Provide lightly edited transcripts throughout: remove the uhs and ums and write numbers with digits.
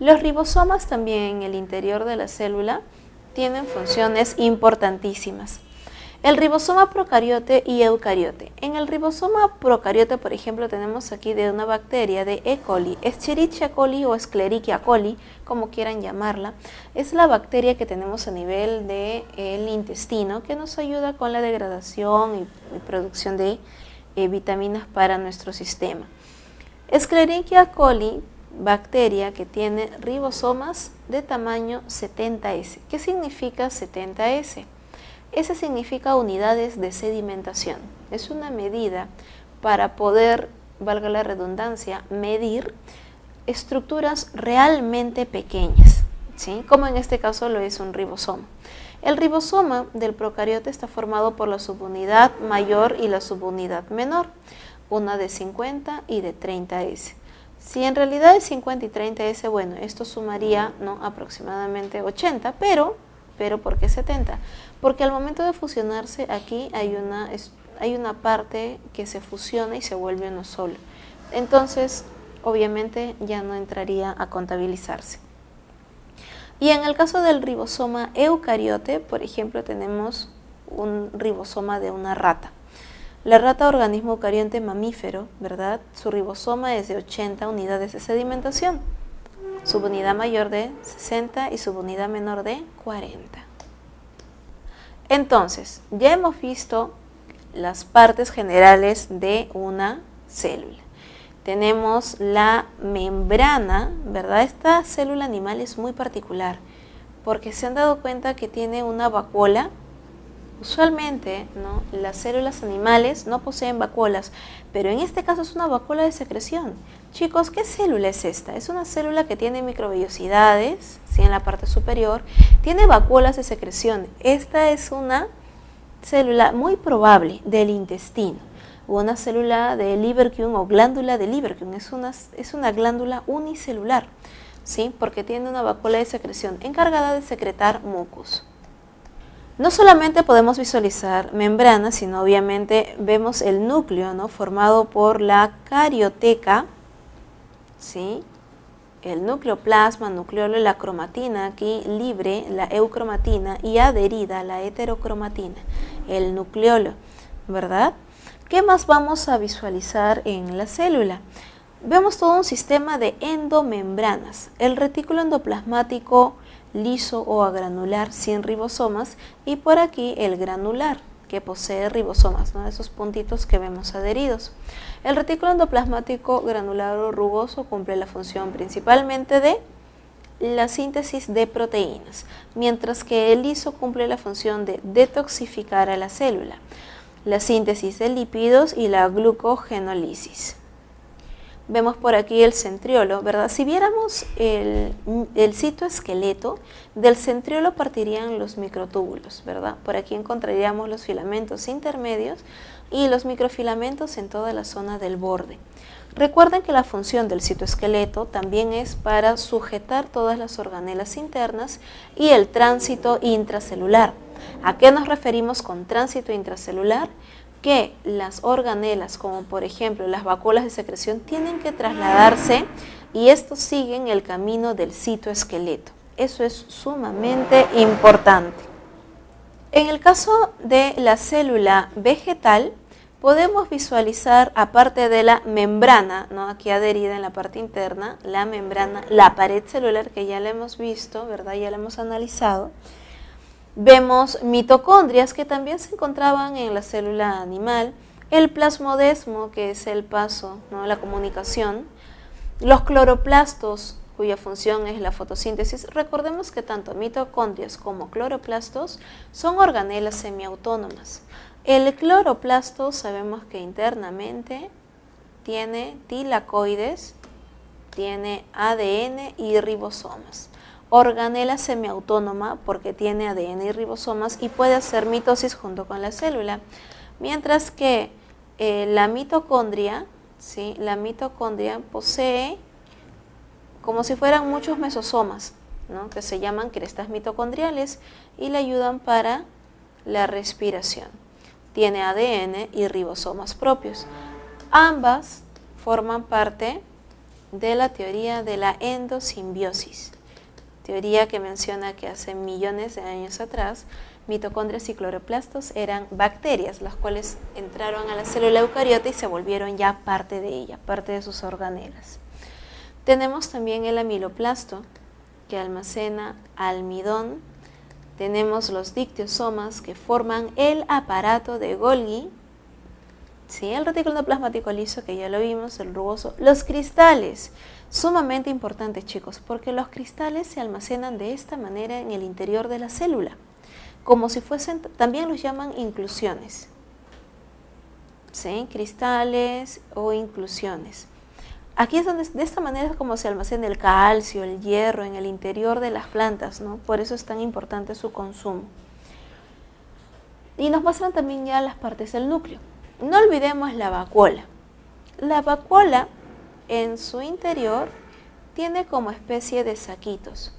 Los ribosomas también en el interior de la célula tienen funciones importantísimas. El ribosoma procariote y eucariote. En el ribosoma procariote, por ejemplo, tenemos aquí de una bacteria de E. coli, Escherichia coli o Escherichia coli, como quieran llamarla. Es la bacteria que tenemos a nivel del intestino que nos ayuda con la degradación y producción de vitaminas para nuestro sistema. Escherichia coli, bacteria que tiene ribosomas de tamaño 70S. ¿Qué significa 70S? Ese significa unidades de sedimentación. Es una medida para poder, valga la redundancia, medir estructuras realmente pequeñas, ¿sí? Como en este caso lo es un ribosoma. El ribosoma del procariote está formado por la subunidad mayor y la subunidad menor, una de 50 y de 30S. Si en realidad es 50 y 30S, bueno, esto sumaría, ¿no?, aproximadamente 80, pero ¿por qué 70? Porque al momento de fusionarse aquí hay una parte que se fusiona y se vuelve uno solo. Entonces, obviamente ya no entraría a contabilizarse. Y en el caso del ribosoma eucariote, por ejemplo, tenemos un ribosoma de una rata. La rata, organismo eucariote mamífero, ¿verdad? Su ribosoma es de 80 unidades de sedimentación. Subunidad mayor de 60 y subunidad menor de 40. Entonces, ya hemos visto las partes generales de una célula. Tenemos la membrana, ¿verdad? Esta célula animal es muy particular porque se han dado cuenta que tiene una vacuola. Usualmente, ¿no?, las células animales no poseen vacuolas, pero en este caso es una vacuola de secreción. Chicos, ¿qué célula es esta? Es una célula que tiene microvellosidades, ¿sí?, en la parte superior, tiene vacuolas de secreción. Esta es una célula muy probable del intestino, o una célula de Lieberkühn o glándula de Lieberkühn. Es una glándula unicelular, ¿sí?, porque tiene una vacuola de secreción encargada de secretar mucos. No solamente podemos visualizar membranas, sino obviamente vemos el núcleo, ¿no?, formado por la carioteca, ¿sí?, el nucleoplasma, nucleolo, la cromatina, aquí libre, la eucromatina, y adherida, la heterocromatina, el nucleolo, ¿verdad? ¿Qué más vamos a visualizar en la célula? Vemos todo un sistema de endomembranas, el retículo endoplasmático liso o agranular sin ribosomas, y por aquí el granular que posee ribosomas, ¿no?, esos puntitos que vemos adheridos. El retículo endoplasmático granular o rugoso cumple la función principalmente de la síntesis de proteínas, mientras que el liso cumple la función de detoxificar a la célula, la síntesis de lípidos y la glucogenólisis. Vemos por aquí el centriolo, ¿verdad? Si viéramos el citoesqueleto, del centriolo partirían los microtúbulos, ¿verdad? Por aquí encontraríamos los filamentos intermedios y los microfilamentos en toda la zona del borde. Recuerden que la función del citoesqueleto también es para sujetar todas las organelas internas y el tránsito intracelular. ¿A qué nos referimos con tránsito intracelular? Que las organelas, como por ejemplo las vacuolas de secreción, tienen que trasladarse y estos siguen el camino del citoesqueleto. Eso es sumamente importante. En el caso de la célula vegetal, podemos visualizar, aparte de la membrana, ¿no?, aquí adherida en la parte interna, la membrana, la pared celular, que ya la hemos visto, ¿verdad?, ya la hemos analizado. Vemos mitocondrias que también se encontraban en la célula animal, el plasmodesmo, que es el paso, ¿no?, la comunicación, los cloroplastos, cuya función es la fotosíntesis. Recordemos que tanto mitocondrias como cloroplastos son organelas semiautónomas. El cloroplasto sabemos que internamente tiene tilacoides, tiene ADN y ribosomas. Organela semiautónoma porque tiene ADN y ribosomas y puede hacer mitosis junto con la célula, mientras que la mitocondria, ¿sí?, la mitocondria posee como si fueran muchos mesosomas, ¿no?, que se llaman crestas mitocondriales y le ayudan para la respiración. Tiene ADN y ribosomas propios. Ambas forman parte de la teoría de la endosimbiosis, teoría que menciona que hace millones de años atrás mitocondrias y cloroplastos eran bacterias, las cuales entraron a la célula eucariota y se volvieron ya parte de ella, parte de sus organelas. Tenemos también el amiloplasto, que almacena almidón. Tenemos los dictiosomas, que forman el aparato de Golgi. Sí, el retículo endoplasmático liso, que ya lo vimos, el rugoso. Los cristales, sumamente importantes, chicos, porque los cristales se almacenan de esta manera en el interior de la célula, como si fuesen, también los llaman inclusiones. ¿Sí? Cristales o inclusiones. Aquí es donde, de esta manera es como se almacena el calcio, el hierro en el interior de las plantas, ¿no? Por eso es tan importante su consumo. Y nos muestran también ya las partes del núcleo. No olvidemos la vacuola. La vacuola en su interior tiene como especie de saquitos.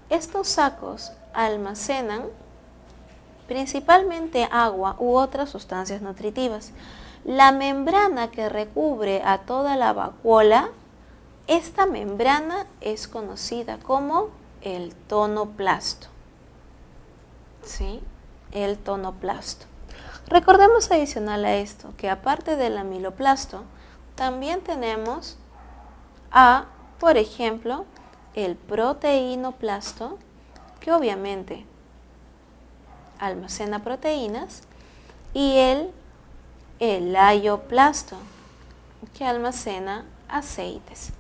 Estos sacos almacenan principalmente agua u otras sustancias nutritivas. La membrana que recubre a toda la vacuola, esta membrana es conocida como el tonoplasto. ¿Sí? El tonoplasto. Recordemos adicional a esto que aparte del amiloplasto, también tenemos por ejemplo, el proteinoplasto, que obviamente almacena proteínas, y el elaioplasto, que almacena aceites.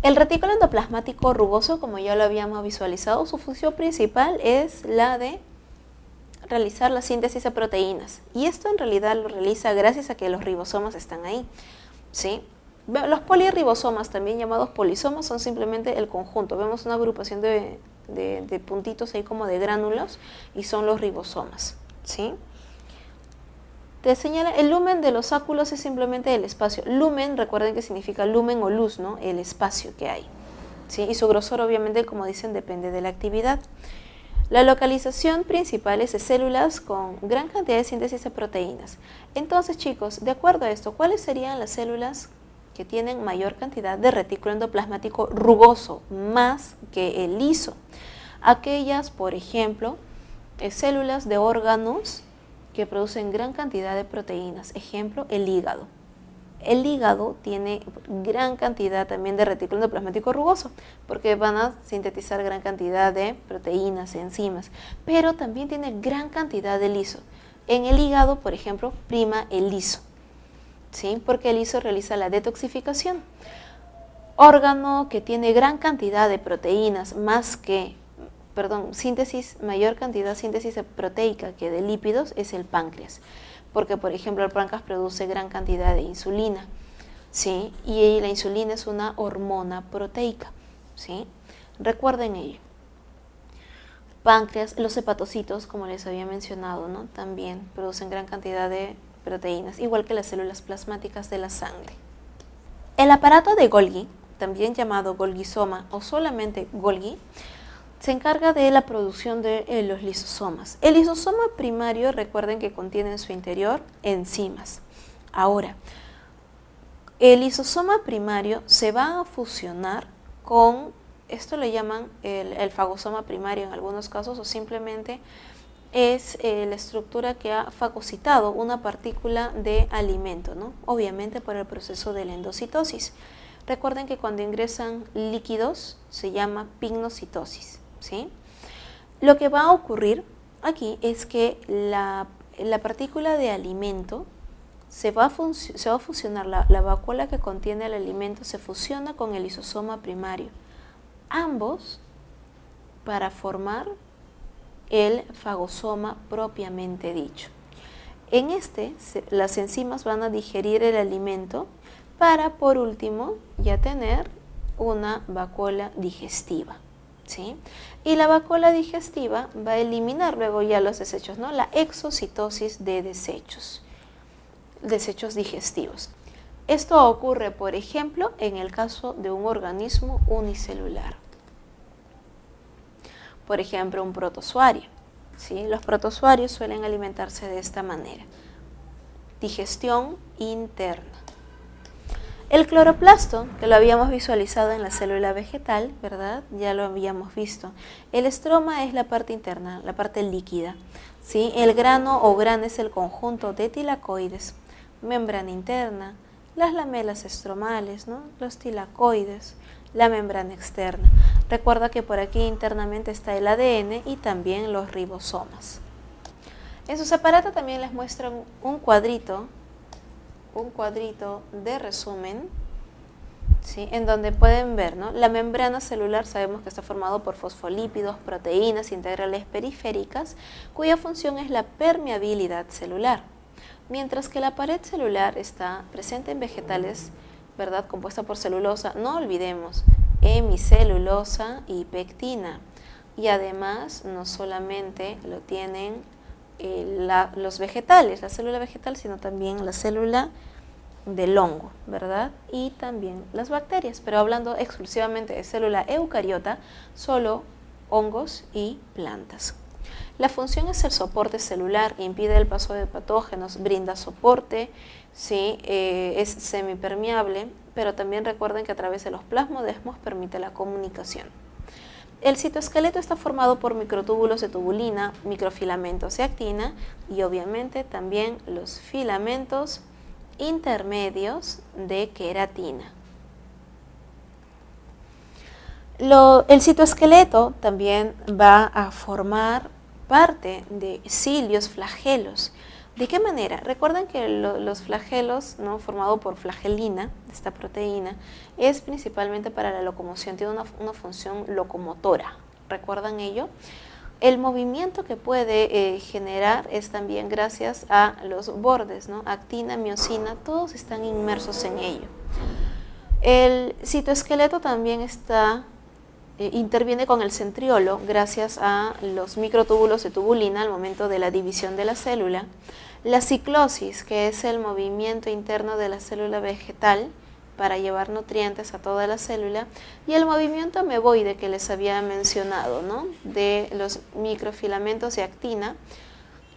El retículo endoplasmático rugoso, como ya lo habíamos visualizado, su función principal es la de realizar la síntesis de proteínas, y esto en realidad lo realiza gracias a que los ribosomas están ahí, ¿sí? Los polirribosomas, también llamados polisomas, son simplemente el conjunto. Vemos una agrupación de puntitos ahí como de gránulos, y son los ribosomas, ¿sí? Te señala, el lumen de los áculos es simplemente el espacio. Lumen, recuerden que significa lumen o luz, ¿no? El espacio que hay, ¿sí? Y su grosor, obviamente, como dicen, depende de la actividad. La localización principal es de células con gran cantidad de síntesis de proteínas. Entonces, chicos, de acuerdo a esto, ¿cuáles serían las células que tienen mayor cantidad de retículo endoplasmático rugoso, más que el liso? Aquellas, por ejemplo, células de órganos que producen gran cantidad de proteínas. Ejemplo, el hígado. El hígado tiene gran cantidad también de retículo endoplasmático rugoso, porque van a sintetizar gran cantidad de proteínas, enzimas, pero también tiene gran cantidad de liso. En el hígado, por ejemplo, prima el liso, ¿sí? Porque el liso realiza la detoxificación. Órgano que tiene gran cantidad de proteínas, mayor cantidad de síntesis proteica que de lípidos, es el páncreas. Porque, por ejemplo, el páncreas produce gran cantidad de insulina, ¿sí? Y la insulina es una hormona proteica, ¿sí? Recuerden ello. Páncreas, los hepatocitos, como les había mencionado, ¿no? También producen gran cantidad de proteínas, igual que las células plasmáticas de la sangre. El aparato de Golgi, también llamado Golgisoma o solamente Golgi, se encarga de la producción de los lisosomas. El lisosoma primario, recuerden que contiene en su interior enzimas. Ahora, el lisosoma primario se va a fusionar con, esto le llaman el fagosoma primario en algunos casos, o simplemente es la estructura que ha fagocitado una partícula de alimento, ¿no? Obviamente por el proceso de la endocitosis. Recuerden que cuando ingresan líquidos se llama pignocitosis, ¿sí? Lo que va a ocurrir aquí es que la partícula de alimento se va a fusionar, la vacuola que contiene el alimento se fusiona con el lisosoma primario, ambos para formar el fagosoma propiamente dicho. En las enzimas van a digerir el alimento para, por último, ya tener una vacuola digestiva, ¿sí? Y la vacuola digestiva va a eliminar luego ya los desechos, ¿no? La exocitosis de desechos digestivos. Esto ocurre, por ejemplo, en el caso de un organismo unicelular. Por ejemplo, un protozoario, ¿sí? Los protozoarios suelen alimentarse de esta manera. Digestión interna. El cloroplasto, que lo habíamos visualizado en la célula vegetal, ¿verdad? Ya lo habíamos visto. El estroma es la parte interna, la parte líquida, ¿sí? El grano o grana es el conjunto de tilacoides, membrana interna, las lamelas estromales, ¿no? Los tilacoides, la membrana externa. Recuerda que por aquí internamente está el ADN y también los ribosomas. En su aparatos también les muestran un cuadrito de resumen, ¿sí? En donde pueden ver, ¿no? La membrana celular sabemos que está formado por fosfolípidos, proteínas integrales periféricas, cuya función es la permeabilidad celular. Mientras que la pared celular está presente en vegetales, ¿verdad? Compuesta por celulosa, no olvidemos, hemicelulosa y pectina. Y además no solamente lo tienen los vegetales, la célula vegetal, sino también la célula del hongo, ¿verdad? Y también las bacterias, pero hablando exclusivamente de célula eucariota, solo hongos y plantas. La función es el soporte celular, impide el paso de patógenos, brinda soporte, ¿sí? Es semipermeable, pero también recuerden que a través de los plasmodesmos permite la comunicación. El citoesqueleto está formado por microtúbulos de tubulina, microfilamentos de actina y obviamente también los filamentos intermedios de queratina. El citoesqueleto también va a formar parte de cilios, flagelos. ¿De qué manera? Recuerden que los flagelos, ¿no? Formado por flagelina, esta proteína, es principalmente para la locomoción, tiene una función locomotora. ¿Recuerdan ello? El movimiento que puede generar es también gracias a los bordes, ¿no? Actina, miosina, todos están inmersos en ello. El citoesqueleto también interviene con el centriolo gracias a los microtúbulos de tubulina al momento de la división de la célula. La ciclosis, que es el movimiento interno de la célula vegetal para llevar nutrientes a toda la célula, y el movimiento ameboide que les había mencionado, ¿no? De los microfilamentos de actina,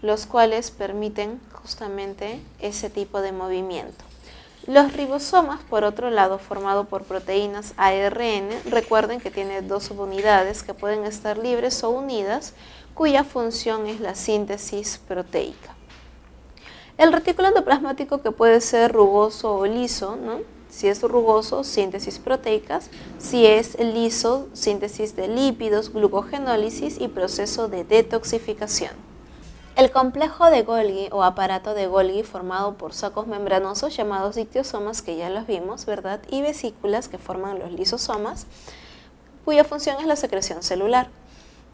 los cuales permiten justamente ese tipo de movimiento. Los ribosomas, por otro lado, formado por proteínas ARN, recuerden que tiene dos subunidades que pueden estar libres o unidas, cuya función es la síntesis proteica. El retículo endoplasmático, que puede ser rugoso o liso, ¿no? Si es rugoso, síntesis proteicas; si es liso, síntesis de lípidos, glucogenólisis y proceso de detoxificación. El complejo de Golgi o aparato de Golgi, formado por sacos membranosos llamados dictiosomas, que ya los vimos, ¿verdad? Y vesículas que forman los lisosomas, cuya función es la secreción celular.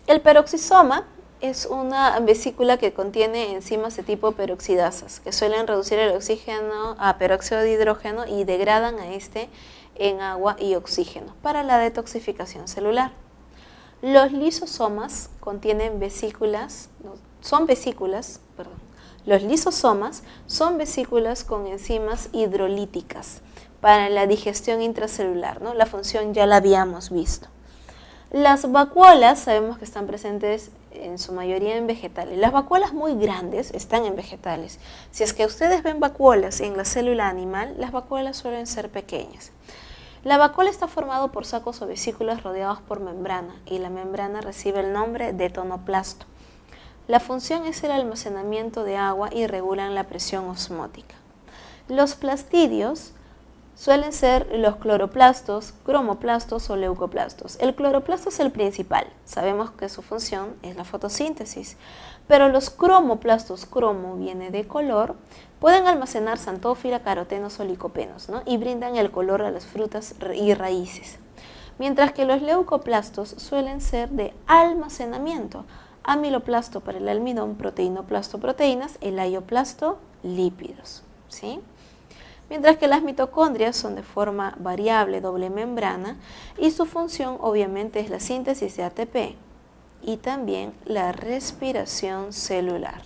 El peroxisoma es una vesícula que contiene enzimas de tipo peroxidasas, que suelen reducir el oxígeno a peróxido de hidrógeno y degradan a este en agua y oxígeno para la detoxificación celular. Los lisosomas contienen Los lisosomas son vesículas con enzimas hidrolíticas para la digestión intracelular, ¿no? La función ya la habíamos visto. Las vacuolas sabemos que están presentes en su mayoría en vegetales. Las vacuolas muy grandes están en vegetales. Si es que ustedes ven vacuolas en la célula animal, las vacuolas suelen ser pequeñas. La vacuola está formado por sacos o vesículas rodeados por membrana, y la membrana recibe el nombre de tonoplasto. La función es el almacenamiento de agua y regulan la presión osmótica. Los plastidios suelen ser los cloroplastos, cromoplastos o leucoplastos. El cloroplasto es el principal, sabemos que su función es la fotosíntesis, pero los cromoplastos, cromo viene de color, pueden almacenar xantófila, carotenos o licopenos, ¿no? Y brindan el color a las frutas y raíces. Mientras que los leucoplastos suelen ser de almacenamiento, amiloplasto para el almidón, proteinoplasto, proteínas, el aioplasto, lípidos, ¿sí? Mientras que las mitocondrias son de forma variable, doble membrana, y su función obviamente es la síntesis de ATP y también la respiración celular.